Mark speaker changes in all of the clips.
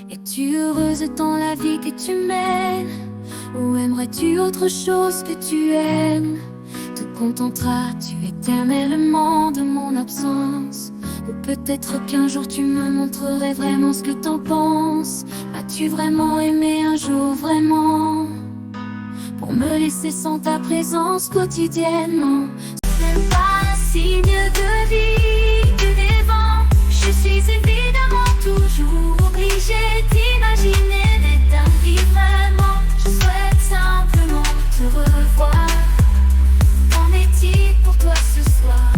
Speaker 1: Es-tu heureuse dans la vie que tu mènes? Ou aimerais-tu autre chose que tu aimes? Te contenteras-tu éternellement de mon absence? Ou peut-être qu'un jour tu me montrerais vraiment ce que t'en penses. As-tu vraiment aimé un jour vraiment? Pour me laisser sans ta présence quotidiennement. Ce n'est pas un signe de vie que des vents. Je suis évidemment toujours obligée d'imaginer des dingueries vraiment. Je souhaite simplement te revoir. Qu'en est-il pour toi ce soir?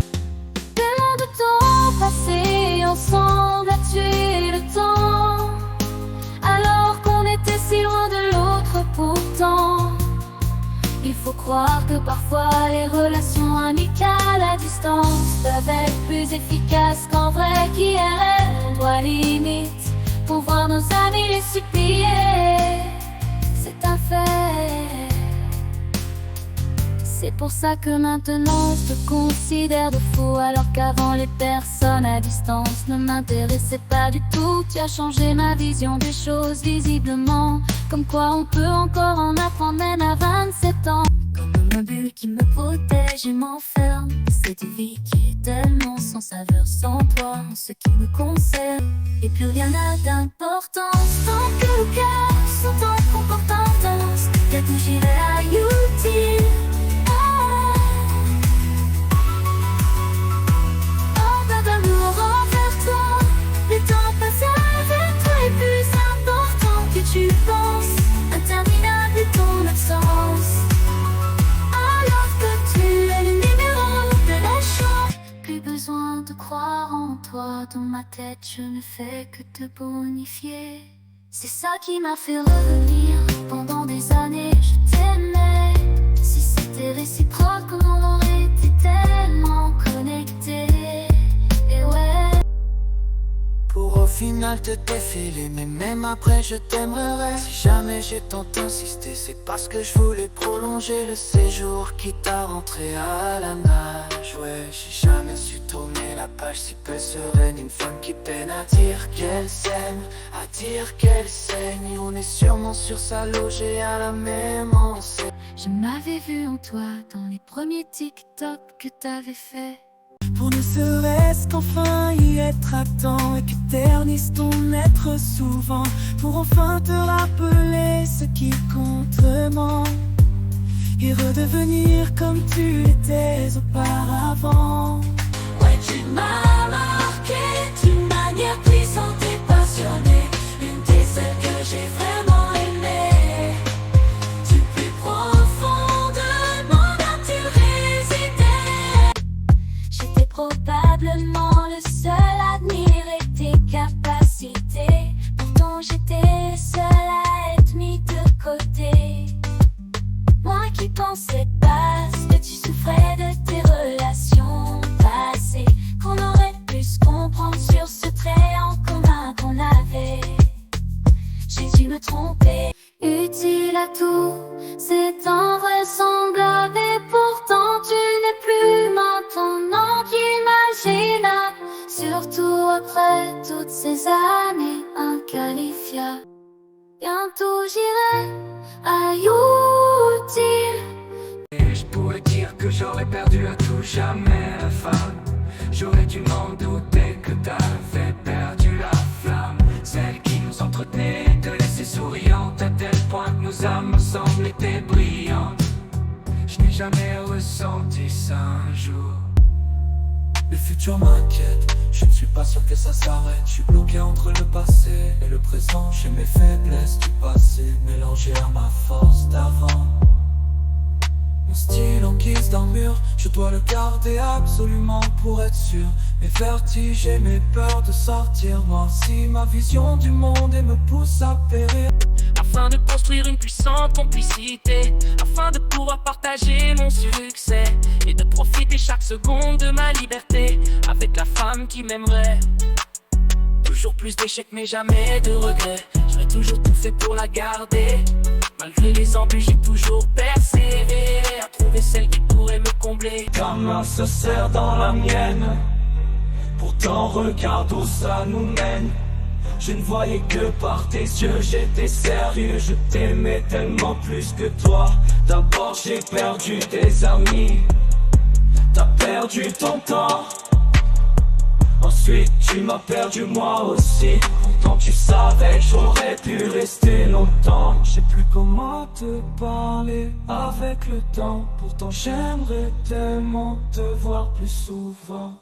Speaker 1: Tellement de temps passé ensemble à tuer le temps, alors qu'on était si loin de l'autre pourtant. Il faut croire que parfois les relations amicales à distance peuvent être plus efficaces qu'en vrai qu'IRL. On doit limite pour voir nos amis les supplier. C'est un fait. C'est pour ça que maintenant je te considère de fou, alors qu'avant les personnes à distance ne m'intéressaient pas du tout. Tu as changé ma vision des choses visiblement, comme quoi on peut encore en apprendre même à 27 ans. Comme une bulle qui me protège et m'enferme, cette vie qui est tellement sans saveur sans toi. En ce qui me concerne, et plus rien n'a d'importance, tant que le cœur s'entend et comporte intense. Peut-être que j'irai à utile. Tu penses interminable de ton absence, alors que tu es le numéro de la chance. Plus besoin de croire en toi, dans ma tête je ne fais que te bonifier. C'est ça qui m'a fait revenir, pendant des années je t'aimais. Si c'était réciproque, on aurait été tellement connectés. Et ouais,
Speaker 2: pour au final te défiler, mais même après je t'aimerais. Si jamais j'ai tant insisté, c'est parce que je voulais prolonger le séjour, quitte à rentrer à la nage. Ouais, j'ai jamais su tourner la page si peu sereine. Une femme qui peine à dire qu'elle s'aime, à dire qu'elle saigne. On est sûrement sur sa logée à la même enseigne.
Speaker 1: Je m'avais vu en toi dans les premiers TikTok que t'avais fait.
Speaker 2: Pour ne serait-ce qu'enfin y être à temps et qu'éternise ton être souvent. Pour enfin te rappeler ce qui compte vraiment et redevenir comme tu étais auparavant.
Speaker 1: Ouais, tu m'as marqué d'une manière puissante et passionnée, une des seules que j'ai vraiment aimée. Du plus profond de mon âme tu résidais. J'étais probablement le seul à admirer tes capacités. Pourtant j'étais seule à être mis de côté. Moi qui pensais pas que tu souffrais de tes relations passées, qu'on aurait pu se comprendre sur ce trait en commun qu'on avait. J'ai dû me tromper. Utile à tout, c'est invraisemblable, et pourtant tu n'es plus maintenant qu'imaginable. Surtout après toutes ces années inqualifiables. Bientôt j'irai à utile.
Speaker 3: Et je pourrais dire que j'aurais perdu à tout jamais la femme. J'aurais dû m'en douter que t'avais perdu la flamme, celle qui nous entretenait, te laissait souriante à tel point que nos âmes ensemble étaient brillantes. Je n'ai jamais ressenti ça un jour.
Speaker 2: Le futur m'inquiète, je ne suis pas sûr que ça s'arrête. Je suis bloqué entre le passé et le présent. J'ai mes faiblesses du passé mélangées à ma force d'avant. Mon style en guise d'armure, je dois le garder absolument pour être sûr. Mes vertiges et mes peurs de sortir, noircit ma vision du monde et me pousse à périr.
Speaker 4: Afin de construire une puissante complicité, afin de pouvoir partager mon succès et de profiter chaque seconde de ma liberté avec la femme qui m'aimerait. Toujours plus d'échecs mais jamais de regrets, j'aurais toujours tout fait pour la garder. Malgré les embûches j'ai toujours persévéré à trouver celle qui pourrait me combler.
Speaker 3: Ta main se serre dans la mienne, pourtant regarde où ça nous mène. Je ne voyais que par tes yeux, j'étais sérieux. Je t'aimais tellement plus que toi. D'abord j'ai perdu des amis, t'as perdu ton temps. Ensuite tu m'as perdu moi aussi. Pourtant tu savais que j'aurais pu rester longtemps. Je sais plus comment te parler avec le temps. Pourtant j'aimerais tellement te voir plus souvent.